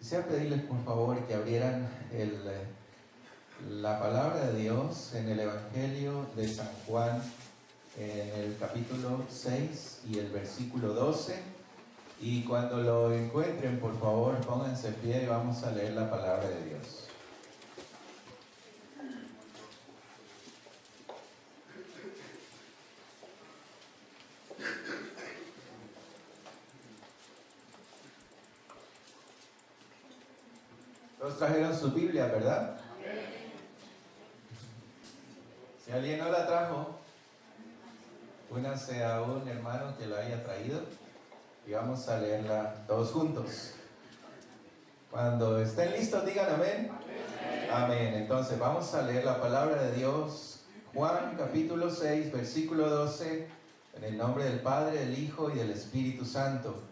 Quisiera pedirles por favor que abrieran la palabra de Dios en el Evangelio de San Juan, en el capítulo 6 y el versículo 12. Y cuando lo encuentren, por favor, pónganse en pie y vamos a leer la palabra de Dios. Todos trajeron su Biblia, ¿verdad? Si alguien no la trajo, únanse a un hermano que lo haya traído y vamos a leerla todos juntos. Cuando estén listos, digan amén. Amén. Entonces vamos a leer la palabra de Dios, Juan capítulo 6, versículo 12, en el nombre del Padre, del Hijo y del Espíritu Santo.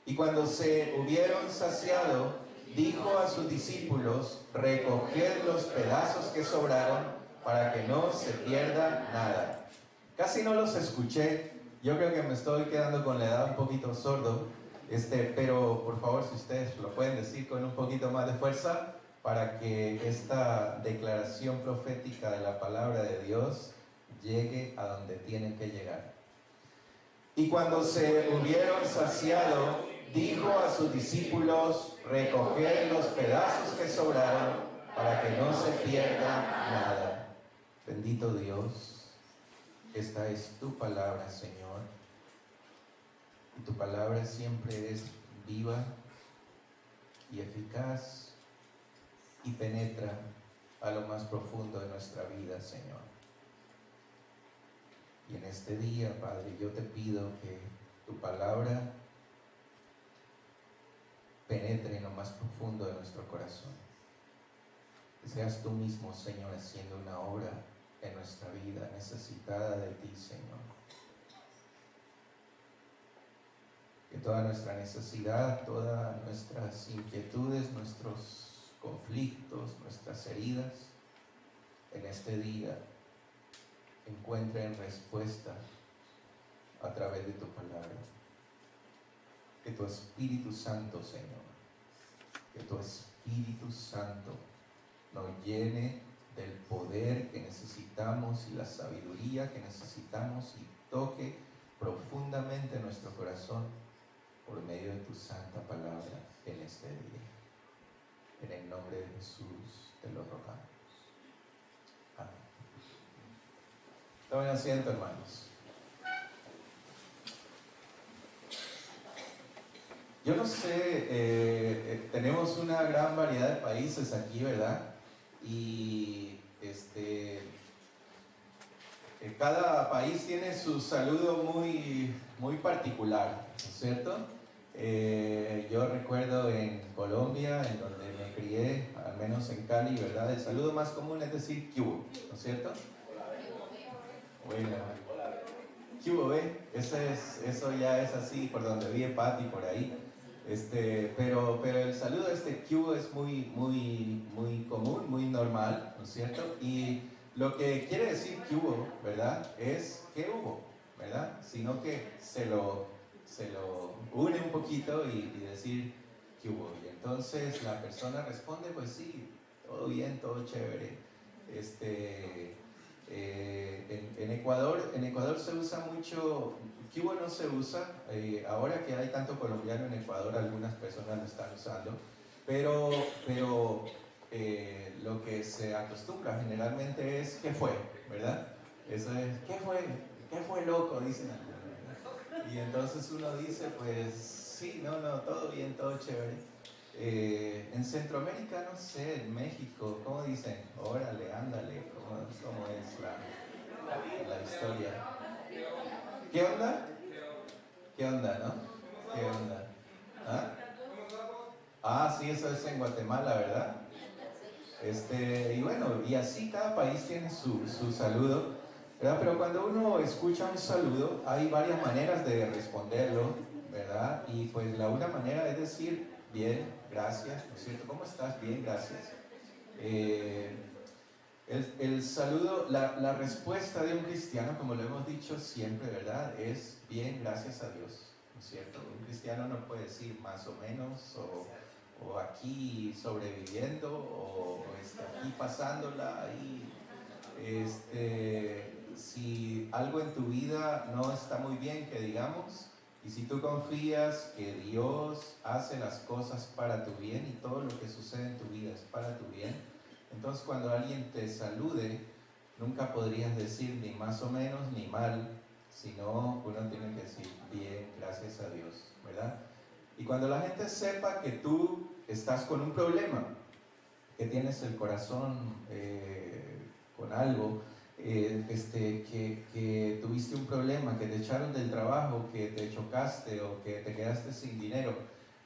Y cuando se hubieron saciado, dijo a sus discípulos: recoged los pedazos que sobraron para que no se pierda nada. Casi no los escuché, yo creo que me estoy quedando con la edad un poquito sordo, pero por favor, si ustedes lo pueden decir con un poquito más de fuerza, para que esta declaración profética de la palabra de Dios llegue a donde tiene que llegar. Y cuando se hubieron saciado, dijo a sus discípulos: recoged los pedazos que sobraron para que no se pierda nada. Bendito Dios, esta es tu palabra, Señor, y tu palabra siempre es viva y eficaz y penetra a lo más profundo de nuestra vida, Señor. Y en este día, Padre, yo te pido que tu palabra penetre en lo más profundo de nuestro corazón. Que seas tú mismo, Señor, haciendo una obra en nuestra vida, necesitada de ti, Señor. Que toda nuestra necesidad, todas nuestras inquietudes, nuestros conflictos, nuestras heridas, en este día encuentren respuesta a través de tu palabra. Que tu Espíritu Santo, Señor, que tu Espíritu Santo nos llene del poder que necesitamos y la sabiduría que necesitamos y toque profundamente nuestro corazón por medio de tu santa palabra en este día. En el nombre de Jesús te lo rogamos. Amén. Tomen asiento, hermanos. Yo no sé, tenemos una gran variedad de países aquí, ¿verdad? Y cada país tiene su saludo muy particular, ¿no es cierto? Yo recuerdo en Colombia, en donde me crié, al menos en Cali, ¿verdad? El saludo más común es decir "¿Qué hubo?", ¿no es cierto? Bueno, ¿qué hubo, ve? Eso ya es así, por donde vive Pati, por ahí. Pero el saludo "¿qué hubo?" es muy común, muy normal, ¿no es cierto? Y lo que quiere decir "¿qué hubo?", ¿verdad?, es "¿qué hubo?", ¿verdad? Sino que se lo une un poquito y decir "¿qué hubo?". Y entonces la persona responde: pues sí, todo bien, todo chévere. En Ecuador se usa mucho, ¿qué hubo? No se usa, ahora que hay tanto colombiano en Ecuador, algunas personas lo están usando, pero lo que se acostumbra generalmente es "¿qué fue?", ¿verdad? Eso es "¿qué fue, loco?", dicen algunos, ¿verdad? Y entonces uno dice: pues sí, no, todo bien, todo chévere. En Centroamérica, no sé, en México, ¿cómo dicen? Órale, ándale, ¿cómo es la historia? ¿Qué onda? ¿Qué onda, no? ¿Qué onda? ¿Ah? Sí, eso es en Guatemala, ¿verdad? Y bueno, y así cada país tiene su saludo, ¿verdad? Pero cuando uno escucha un saludo, hay varias maneras de responderlo, ¿verdad? Y pues la una manera es decir "bien, gracias", ¿no es cierto? ¿Cómo estás? Bien, gracias. El saludo, la respuesta de un cristiano, como lo hemos dicho siempre, ¿verdad?, es "bien, gracias a Dios", ¿no es cierto? Un cristiano no puede decir "más o menos" o aquí sobreviviendo o aquí pasándola y si algo en tu vida no está muy bien, que digamos, y si tú confías que Dios hace las cosas para tu bien y todo lo que sucede en tu vida es para tu bien, entonces cuando alguien te salude, nunca podrías decir ni más o menos ni mal, sino uno tiene que decir bien, gracias a Dios, ¿verdad? Y cuando la gente sepa que tú estás con un problema, que tienes el corazón con algo, que tuviste un problema, que te echaron del trabajo, que te chocaste o que te quedaste sin dinero,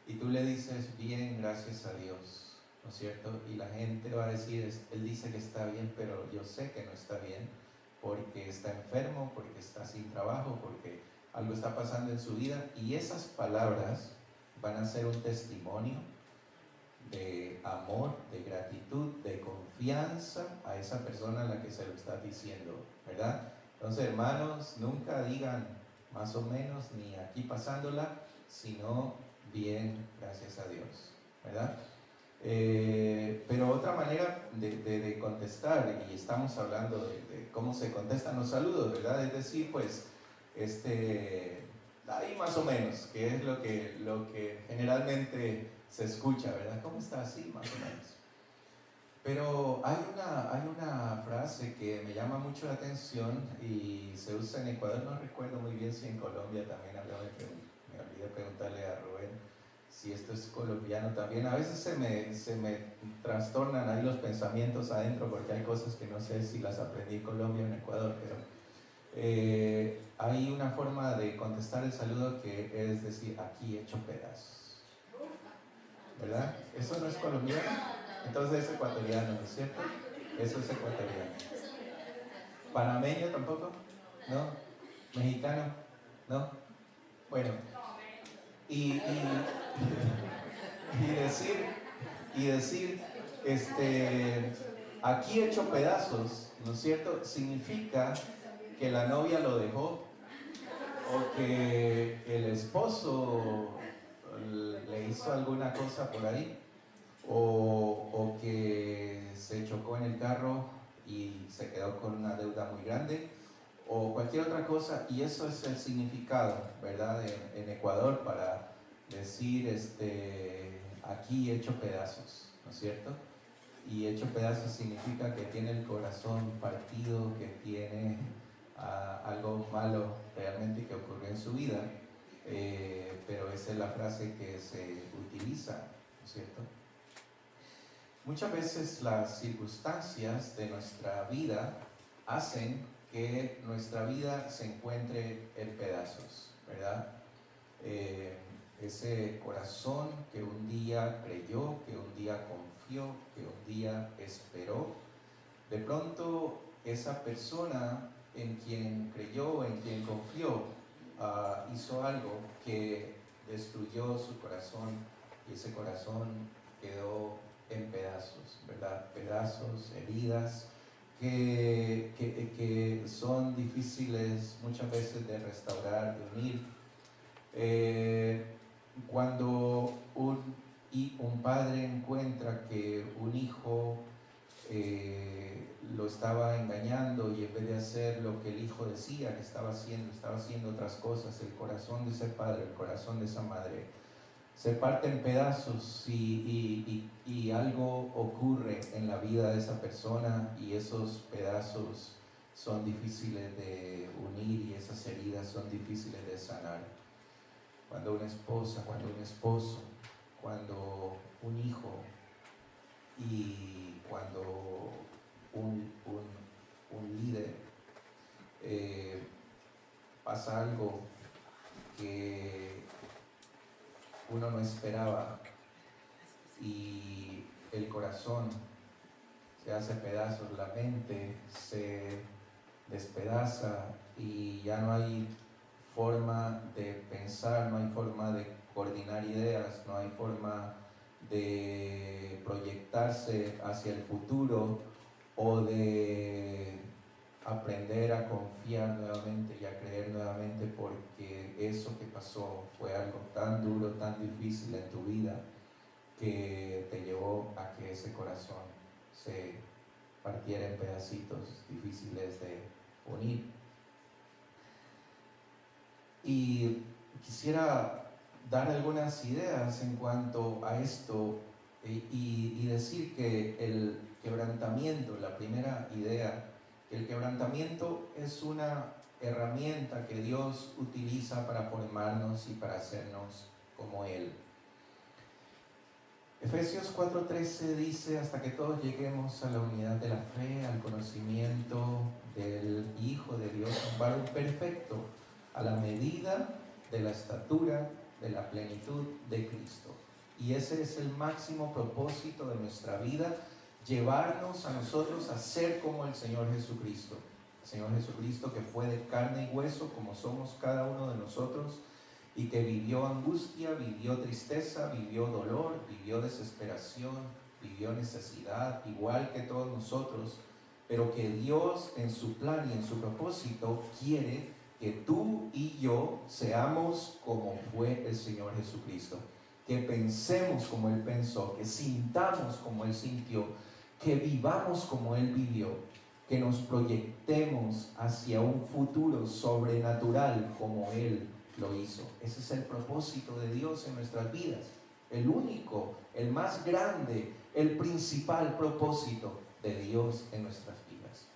y tú le dices bien, gracias a Dios, ¿no es cierto? Y la gente va a decir, él dice que está bien, pero yo sé que no está bien, porque está enfermo, porque está sin trabajo, porque algo está pasando en su vida, y esas palabras van a ser un testimonio de amor, de gratitud, de confianza a esa persona a la que se lo está diciendo, ¿verdad? Entonces, hermanos, nunca digan más o menos ni aquí pasándola, sino bien, gracias a Dios, ¿verdad? Pero otra manera de contestar, y estamos hablando de cómo se contestan los saludos, ¿verdad? Es decir, pues, ahí más o menos, que es lo que generalmente se escucha, ¿verdad? ¿Cómo está? Así, más o menos. Pero hay una frase que me llama mucho la atención y se usa en Ecuador, no recuerdo muy bien si en Colombia también, me olvidé preguntarle a Rubén si esto es colombiano también. A veces se me trastornan ahí los pensamientos adentro porque hay cosas que no sé si las aprendí en Colombia o en Ecuador, pero hay una forma de contestar el saludo que es decir, aquí hecho pedazos, ¿verdad? ¿Eso no es colombiano? Entonces es ecuatoriano, ¿no es cierto? Eso es ecuatoriano. ¿Panameño tampoco? ¿No? ¿Mexicano? ¿No? Bueno, y decir, aquí hecho pedazos, ¿no es cierto? Significa que la novia lo dejó o que el esposo le hizo alguna cosa por ahí o que se chocó en el carro y se quedó con una deuda muy grande o cualquier otra cosa, y eso es el significado, ¿verdad? En Ecuador para decir aquí hecho pedazos, ¿no es cierto? Y hecho pedazos significa que tiene el corazón partido, que tiene algo malo realmente que ocurrió en su vida, pero esa es la frase que se utiliza, ¿no es cierto? Muchas veces las circunstancias de nuestra vida hacen que nuestra vida se encuentre en pedazos, ¿verdad? Ese corazón que un día creyó, que un día confió, que un día esperó, de pronto esa persona en quien creyó, en quien confió, hizo algo que destruyó su corazón y ese corazón quedó en pedazos, ¿verdad? Pedazos, heridas, que son difíciles muchas veces de restaurar, de unir. Cuando un padre encuentra que un hijo lo estaba engañando y en vez de hacer lo que el hijo decía que estaba haciendo otras cosas, el corazón de ese padre, el corazón de esa madre se parte en pedazos y algo ocurre en la vida de esa persona y esos pedazos son difíciles de unir y esas heridas son difíciles de sanar. Cuando una esposa, cuando un esposo, cuando un hijo y cuando un líder pasa algo que uno no esperaba y el corazón se hace pedazos, la mente se despedaza y ya no hay forma de pensar, no hay forma de coordinar ideas, no hay forma de proyectarse hacia el futuro o de aprender a confiar nuevamente y a creer nuevamente, porque eso que pasó fue algo tan duro, tan difícil en tu vida que a que ese corazón se partiera en pedacitos difíciles de unir. Y quisiera dar algunas ideas en cuanto a esto y decir que el quebrantamiento, la primera idea, que el quebrantamiento es una herramienta que Dios utiliza para formarnos y para hacernos como Él. Efesios 4:13 dice: hasta que todos lleguemos a la unidad de la fe, al conocimiento del Hijo de Dios, un varón perfecto, a la medida de la estatura de la plenitud de Cristo. Y ese es el máximo propósito de nuestra vida, llevarnos a nosotros a ser como el Señor Jesucristo. El Señor Jesucristo, que fue de carne y hueso como somos cada uno de nosotros, y que vivió angustia, vivió tristeza, vivió dolor, vivió desesperación, vivió necesidad, igual que todos nosotros, pero que Dios en su plan y en su propósito quiere que tú y yo seamos como fue el Señor Jesucristo, que pensemos como Él pensó, que sintamos como Él sintió, que vivamos como Él vivió, que nos proyectemos hacia un futuro sobrenatural como Él lo hizo. Ese es el propósito de Dios en nuestras vidas, el único, el más grande, el principal propósito de Dios en nuestras vidas.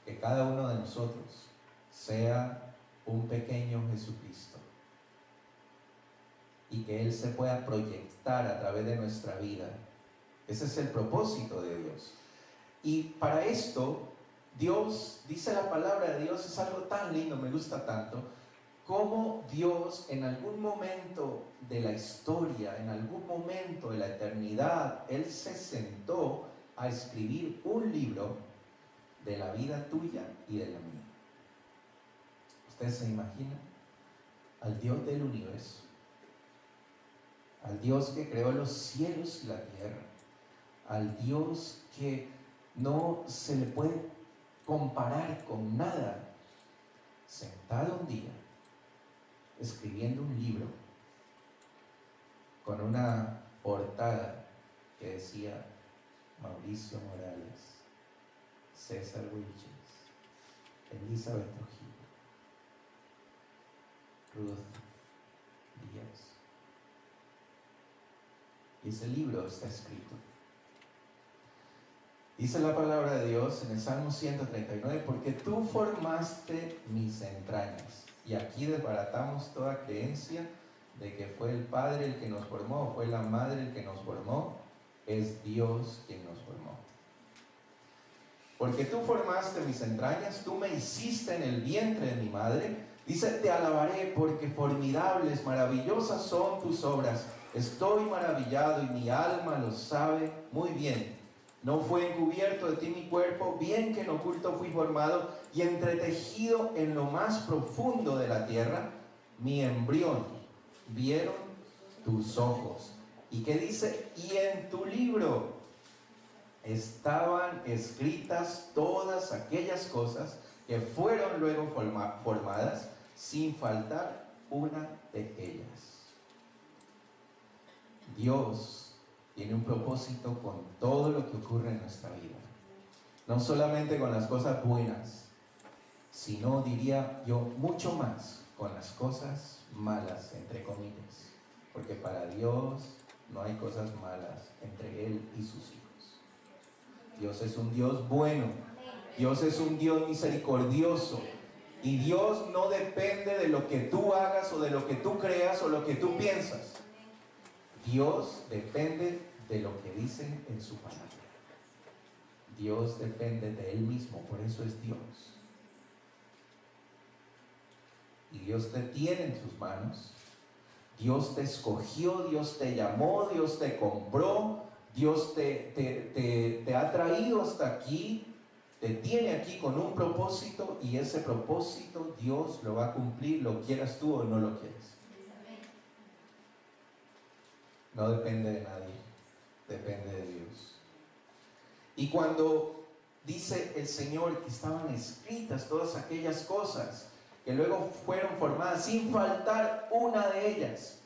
Que cada uno de nosotros sea un pequeño Jesucristo y que Él se pueda proyectar a través de nuestra vida. Ese es el propósito de Dios. Y para esto, Dios, dice la palabra de Dios, es algo tan lindo, me gusta tanto, como Dios en algún momento de la historia, en algún momento de la eternidad, Él se sentó a escribir un libro de la vida tuya y de la mía. ¿Ustedes se imaginan? Al Dios del universo, al Dios que creó los cielos y la tierra, al Dios que no se le puede comparar con nada, sentado un día, escribiendo un libro, con una portada que decía Mauricio Morales, César Wilches, Elizabeth Trujillo, Ruth Díaz. Y ese libro está escrito. Dice la palabra de Dios en el Salmo 139, porque tú formaste mis entrañas. Y aquí desbaratamos toda creencia de que fue el Padre el que nos formó, o fue la Madre el que nos formó. Es Dios quien nos formó. Porque tú formaste mis entrañas, tú me hiciste en el vientre de mi madre. Dice, te alabaré porque formidables, maravillosas son tus obras. Estoy maravillado y mi alma lo sabe muy bien. No fue encubierto de ti mi cuerpo, bien que en oculto fui formado y entretejido en lo más profundo de la tierra. Mi embrión vieron tus ojos. ¿Y qué dice? Y en tu libro estaban escritas todas aquellas cosas que fueron luego formadas, sin faltar una de ellas. Dios tiene un propósito con todo lo que ocurre en nuestra vida. No solamente con las cosas buenas, sino, diría yo, mucho más con las cosas malas, entre comillas. Porque para Dios no hay cosas malas entre Él y sus hijos. Dios es un Dios bueno. Dios es un Dios misericordioso. Y Dios no depende de lo que tú hagas o de lo que tú creas o lo que tú piensas. Dios depende de lo que dice en su palabra. Dios depende de Él mismo, por eso es Dios. Y Dios te tiene en sus manos. Dios te escogió, Dios te llamó, Dios te compró, Dios te ha traído hasta aquí, te tiene aquí con un propósito, y ese propósito Dios lo va a cumplir, lo quieras tú o no lo quieras. No depende de nadie, depende de Dios. Y cuando dice el Señor que estaban escritas todas aquellas cosas que luego fueron formadas sin faltar una de ellas,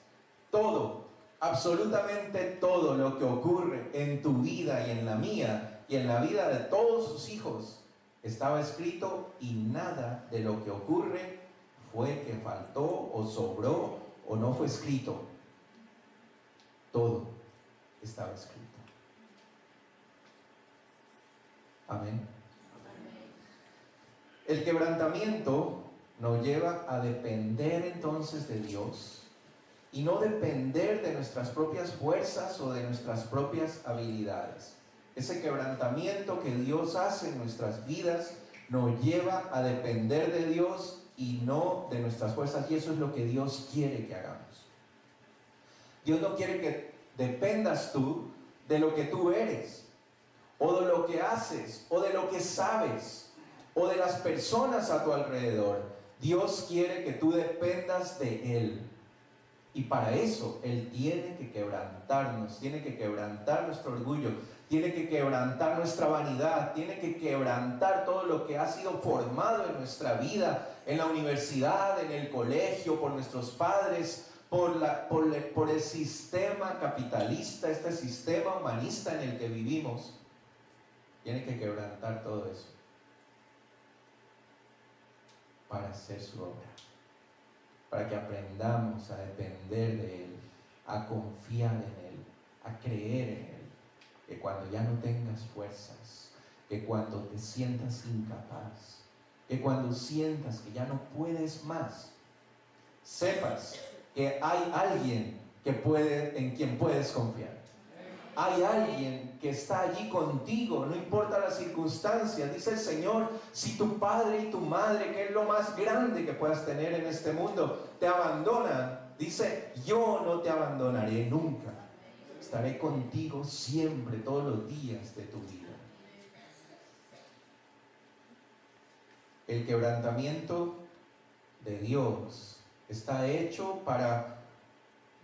todo, Absolutamente todo lo que ocurre en tu vida y en la mía y en la vida de todos sus hijos estaba escrito, y nada de lo que ocurre fue que faltó o sobró o no fue escrito. Todo estaba escrito. Amén. El quebrantamiento nos lleva a depender entonces de Dios y no depender de nuestras propias fuerzas o de nuestras propias habilidades. Ese quebrantamiento que Dios hace en nuestras vidas nos lleva a depender de Dios y no de nuestras fuerzas, y eso es lo que Dios quiere que hagamos. Dios no quiere que dependas tú de lo que tú eres, o de lo que haces, o de lo que sabes, o de las personas a tu alrededor. Dios quiere que tú dependas de Él. Y para eso Él tiene que quebrantarnos, tiene que quebrantar nuestro orgullo, tiene que quebrantar nuestra vanidad, tiene que quebrantar todo lo que ha sido formado en nuestra vida, en la universidad, en el colegio, por nuestros padres, por el sistema capitalista, este sistema humanista en el que vivimos. Tiene que quebrantar todo eso para hacer su obra, para que aprendamos a depender de Él, a confiar en Él, a creer en Él, que cuando ya no tengas fuerzas, que cuando te sientas incapaz, que cuando sientas que ya no puedes más, sepas que hay alguien en quien puedes confiar. Hay alguien que está allí contigo, no importa las circunstancias. Dice el Señor, si tu padre y tu madre, que es lo más grande que puedas tener en este mundo, te abandonan, dice, yo no te abandonaré nunca. Estaré contigo siempre, todos los días de tu vida. El quebrantamiento de Dios está hecho para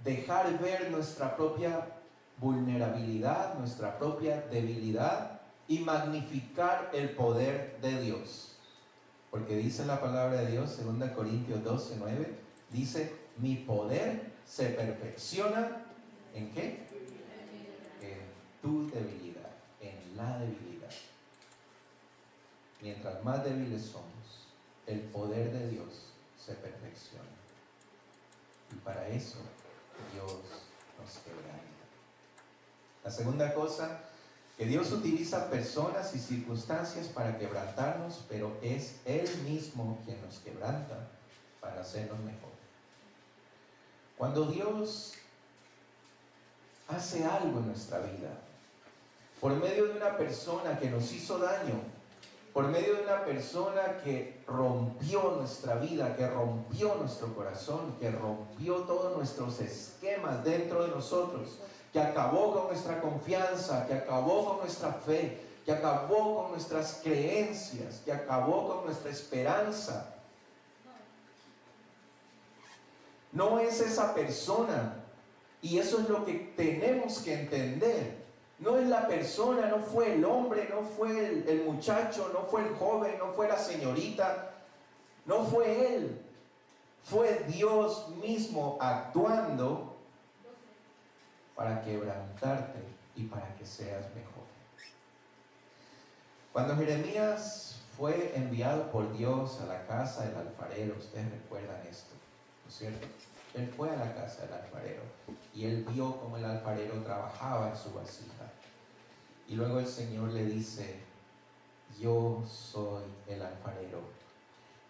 dejar ver nuestra propia vulnerabilidad, nuestra propia debilidad, y magnificar el poder de Dios. Porque dice la palabra de Dios, 2 Corintios 12:9, dice, mi poder se perfecciona, ¿en qué? En tu debilidad, en la debilidad. Mientras más débiles somos, el poder de Dios se perfecciona. Y para eso Dios nos quebranta. La segunda cosa, que Dios utiliza personas y circunstancias para quebrantarnos, pero es Él mismo quien nos quebranta para hacernos mejor. Cuando Dios hace algo en nuestra vida, por medio de una persona que nos hizo daño, por medio de una persona que rompió nuestra vida, que rompió nuestro corazón, que rompió todos nuestros esquemas dentro de nosotros, que acabó con nuestra confianza, que acabó con nuestra fe, que acabó con nuestras creencias, que acabó con nuestra esperanza. No es esa persona, y eso es lo que tenemos que entender. No es la persona, no fue el hombre, no fue el muchacho, no fue el joven, no fue la señorita, no fue él. Fue Dios mismo actuando para quebrantarte y para que seas mejor. Cuando Jeremías fue enviado por Dios a la casa del alfarero, ustedes recuerdan esto, ¿no es cierto? Él fue a la casa del alfarero y él vio cómo el alfarero trabajaba en su vasija. Y luego el Señor le dice, yo soy el alfarero.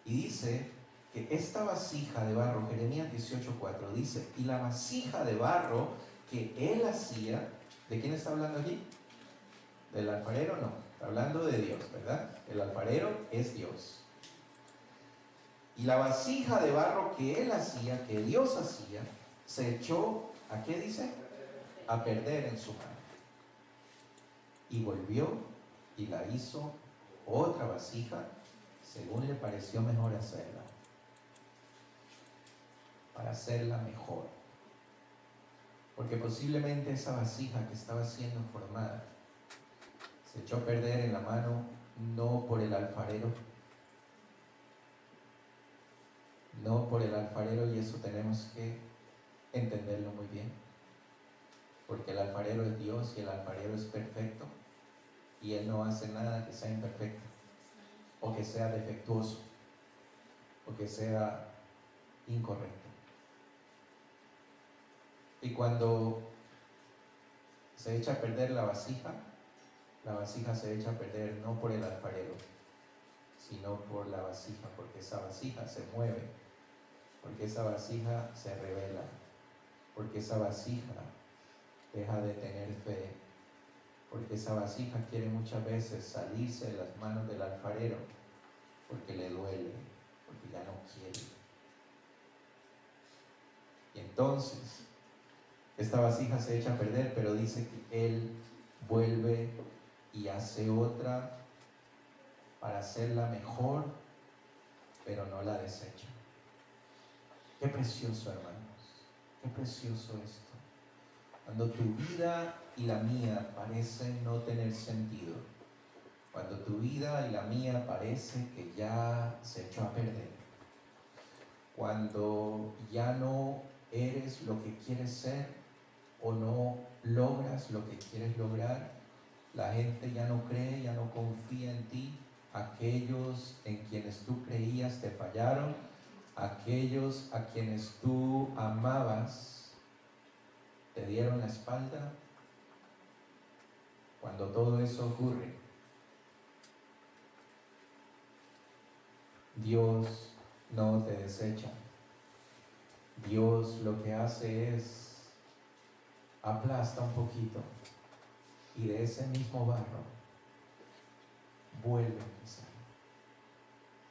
Y dice que esta vasija de barro, Jeremías 18:4, dice, y la vasija de barro que él hacía, ¿de quién está hablando allí? ¿Del alfarero? No, está hablando de Dios, ¿verdad? El alfarero es Dios. Y la vasija de barro que él hacía, que Dios hacía, se echó, ¿a qué dice? A perder en su mano. Y volvió y la hizo otra vasija, según le pareció mejor hacerla, para hacerla mejor. Porque posiblemente esa vasija que estaba siendo formada se echó a perder en la mano no por el alfarero, y eso tenemos que entenderlo muy bien. porque el alfarero es Dios y el alfarero es perfecto, y Él no hace nada que sea imperfecto, o que sea defectuoso, o que sea incorrecto. Y cuando se echa a perder la vasija se echa a perder no por el alfarero, sino por la vasija, porque esa vasija se mueve, porque esa vasija se revela, porque esa vasija deja de tener fe, porque esa vasija quiere muchas veces salirse de las manos del alfarero, porque le duele, porque ya no quiere. Y entonces, esta vasija se echa a perder, pero dice que Él vuelve y hace otra para hacerla mejor, pero no la desecha. Qué precioso, hermanos, qué precioso esto. Cuando tu vida y la mía parecen no tener sentido, cuando tu vida y la mía parece que ya se echó a perder, cuando ya no eres lo que quieres ser o no logras lo que quieres lograr, la gente ya no cree, ya no confía en ti, aquellos en quienes tú creías te fallaron, aquellos a quienes tú amabas te dieron la espalda. Cuando todo eso ocurre, Dios no te desecha. Dios lo que hace es aplasta un poquito y de ese mismo barro vuelve a empezar,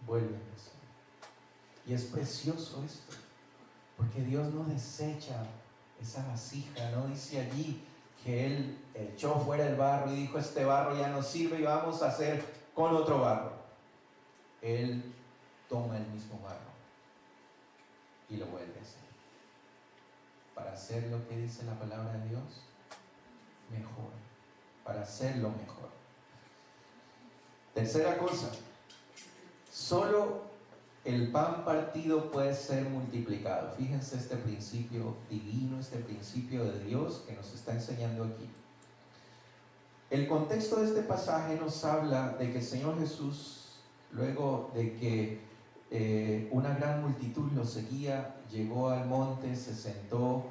vuelve a empezar. Y es precioso esto, porque Dios no desecha esa vasija, no dice allí que Él echó fuera el barro y dijo: este barro ya no sirve y vamos a hacer con otro barro. Él toma el mismo barro y lo vuelve a hacer, para hacer lo que dice la palabra de Dios, mejor, para hacerlo mejor. Tercera cosa, solo el pan partido puede ser multiplicado. Fíjense este principio divino, este principio de Dios que nos está enseñando aquí. El contexto de este pasaje nos habla de que el Señor Jesús, luego de que una gran multitud lo seguía, llegó al monte, se sentó,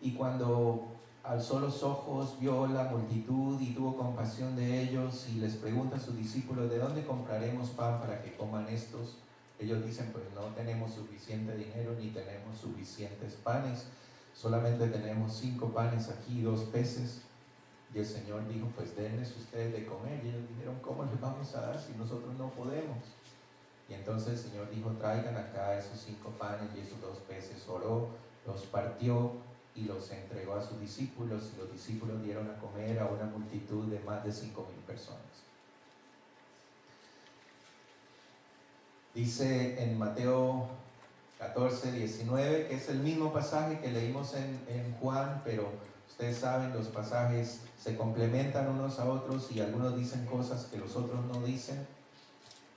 y cuando alzó los ojos, vio la multitud y tuvo compasión de ellos, y les pregunta a sus discípulos: ¿de dónde compraremos pan para que coman estos? Ellos dicen: pues no tenemos suficiente dinero ni tenemos suficientes panes, solamente tenemos 5 panes aquí y 2 peces. Y el Señor dijo: pues denles ustedes de comer. Y ellos dijeron: ¿cómo les vamos a dar si nosotros no podemos? Y entonces el Señor dijo: traigan acá esos 5 panes y esos 2 peces. Oró, los partió y los entregó a sus discípulos, y los discípulos dieron a comer a una multitud de más de 5,000 personas. Dice en Mateo 14, 19, que es el mismo pasaje que leímos en Juan, pero ustedes saben, los pasajes se complementan unos a otros y algunos dicen cosas que los otros no dicen.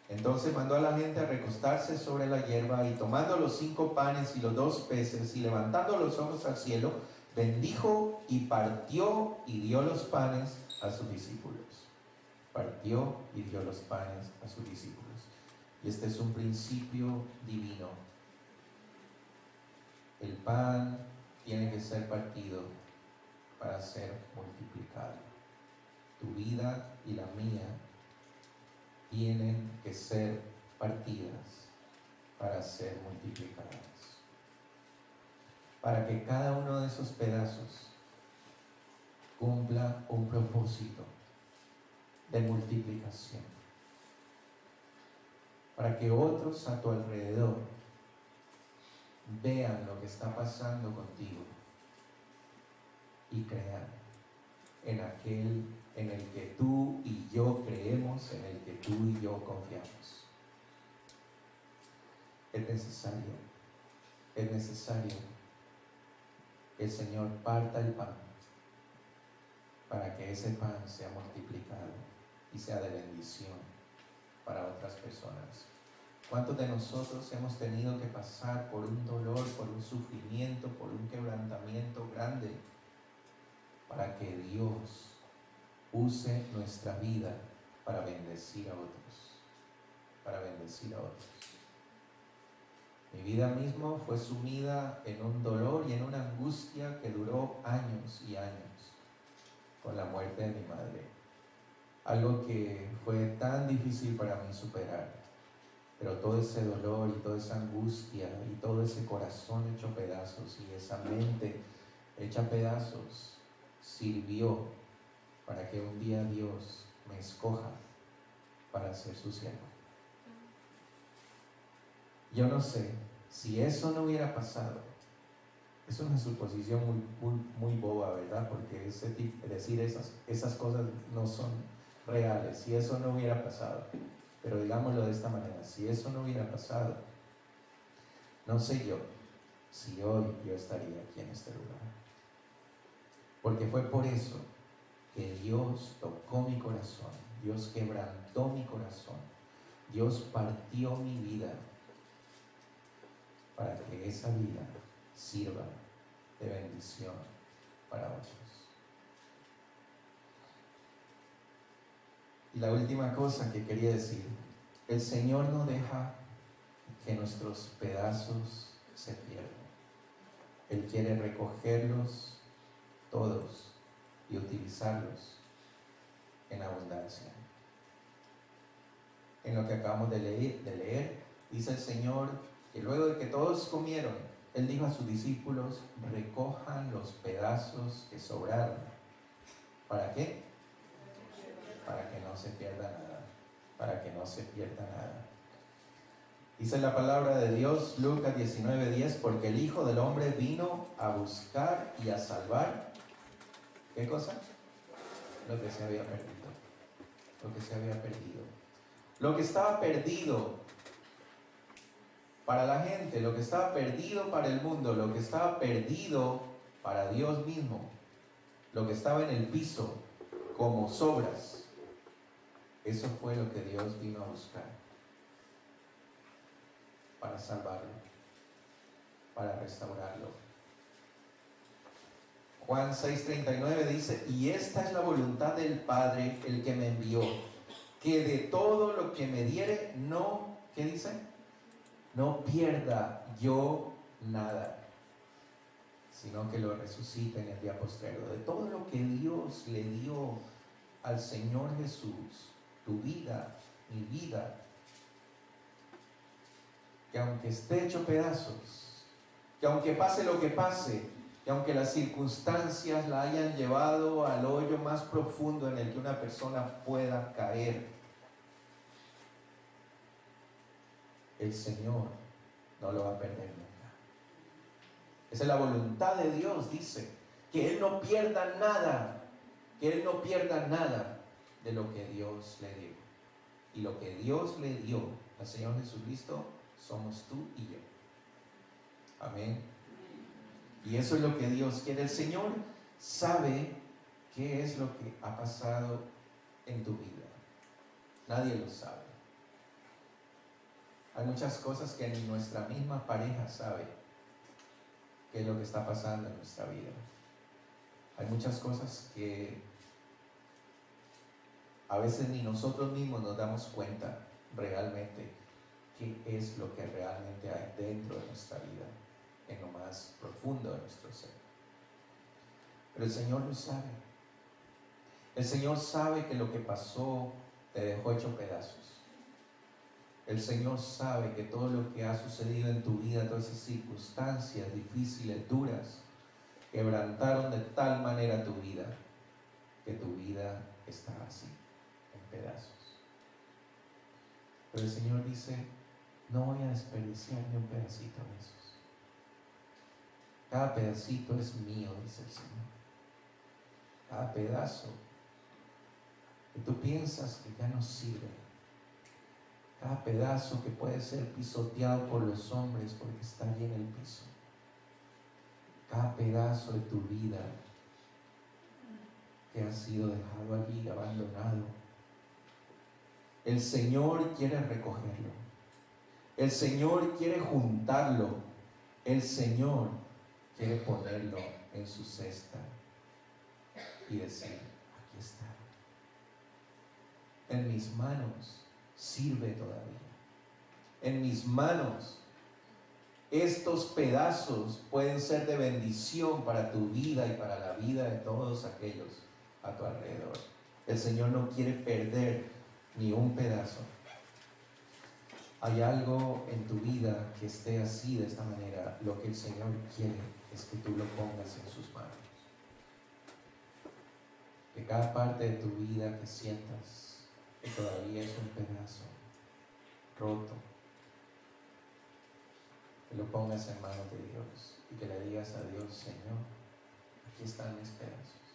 Entonces mandó a la gente a recostarse sobre la hierba, y tomando los 5 panes y los 2 peces, y levantando los ojos al cielo, bendijo y partió y dio los panes a sus discípulos. Partió y dio los panes a sus discípulos. Y este es un principio divino. El pan tiene que ser partido para ser multiplicado. Tu vida y la mía tienen que ser partidas para ser multiplicadas, para que cada uno de esos pedazos cumpla un propósito de multiplicación, para que otros a tu alrededor vean lo que está pasando contigo y crean en aquel en el que tú y yo creemos, en el que tú y yo confiamos. Es necesario que el Señor parta el pan para que ese pan sea multiplicado y sea de bendición para otras personas. ¿Cuántos de nosotros hemos tenido que pasar por un dolor, por un sufrimiento, por un quebrantamiento grande para que Dios use nuestra vida para bendecir a otros, para bendecir a otros. Mi vida misma fue sumida en un dolor y en una angustia que duró años y años con la muerte de mi madre. Algo que fue tan difícil para mí superar. Pero todo ese dolor y toda esa angustia y todo ese corazón hecho pedazos y esa mente hecha pedazos sirvió para que un día Dios me escoja para ser su siervo. Yo no sé si eso no hubiera pasado. Es una suposición muy boba, ¿verdad? Porque decir esas cosas no son reales. Si eso no hubiera pasado, pero digámoslo de esta manera, si eso no hubiera pasado, no sé yo si hoy yo estaría aquí en este lugar. Porque fue por eso que Dios tocó mi corazón, Dios quebrantó mi corazón, Dios partió mi vida para que esa vida sirva de bendición para otros. Y la última cosa que quería decir, el Señor no deja que nuestros pedazos se pierdan. Él quiere recogerlos todos y utilizarlos en abundancia. En lo que acabamos de leer, dice el Señor que luego de que todos comieron, Él dijo a sus discípulos, recojan los pedazos que sobraron. ¿Para qué? Para que no se pierda nada. Para que no se pierda nada. Dice la palabra de Dios, Lucas 19:10, porque el Hijo del Hombre vino a buscar y a salvar, ¿qué cosa? Lo que se había perdido. Lo que se había perdido. Lo que estaba perdido para la gente, lo que estaba perdido para el mundo, lo que estaba perdido para Dios mismo, lo que estaba en el piso como sobras, eso fue lo que Dios vino a buscar para salvarlo, para restaurarlo. Juan 6:39 dice, y esta es la voluntad del Padre, el que me envió, que de todo lo que me diere, no, ¿qué dice? No pierda yo nada, sino que lo resucite en el día postrero. De todo lo que Dios le dio al Señor Jesús, tu vida, mi vida, que aunque esté hecho pedazos, que aunque pase lo que pase, que aunque las circunstancias la hayan llevado al hoyo más profundo en el que una persona pueda caer, el Señor no lo va a perder nunca. Esa es la voluntad de Dios, dice, que Él no pierda nada, que Él no pierda nada de lo que Dios le dio. Y lo que Dios le dio al Señor Jesucristo somos tú y yo. Amén. Y eso es lo que Dios quiere. El Señor sabe qué es lo que ha pasado en tu vida. Nadie lo sabe. Hay muchas cosas que ni nuestra misma pareja sabe qué es lo que está pasando en nuestra vida. Hay muchas cosas que a veces ni nosotros mismos nos damos cuenta realmente qué es lo que realmente hay dentro de nuestra vida, en lo más profundo de nuestro ser. Pero el Señor lo sabe. El Señor sabe que lo que pasó te dejó hecho pedazos. El Señor sabe que todo lo que ha sucedido en tu vida, todas esas circunstancias difíciles, duras, quebrantaron de tal manera tu vida, que tu vida está así, en pedazos. Pero el Señor dice, no voy a desperdiciar ni un pedacito de esos. Cada pedacito es mío, dice el Señor. Cada pedazo que tú piensas que ya no sirve. Cada pedazo que puede ser pisoteado por los hombres porque está allí en el piso. Cada pedazo de tu vida que ha sido dejado allí, abandonado. El Señor quiere recogerlo. El Señor quiere juntarlo. El Señor quiere ponerlo en su cesta. y decir, aquí está. En mis manos sirve todavía. En mis manos estos pedazos pueden ser de bendición para tu vida y para la vida de todos aquellos a tu alrededor. El Señor no quiere perder ni un pedazo. Hay algo en tu vida que esté así, de esta manera. Lo que el Señor quiere es que tú lo pongas en sus manos. Que cada parte de tu vida que sientas que todavía es un pedazo roto, que lo pongas en manos de Dios y que le digas a Dios, Señor, aquí están mis pedazos,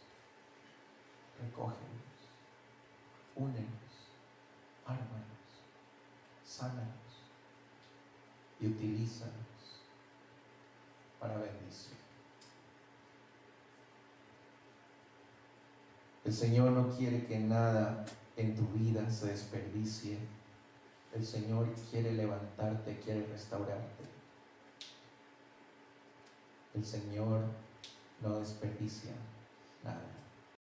recógelos, únelos, ármalos, sánalos y utilízalos para bendición. El Señor no quiere que nada en tu vida se desperdicie. El Señor quiere levantarte, quiere restaurarte. El Señor no desperdicia nada.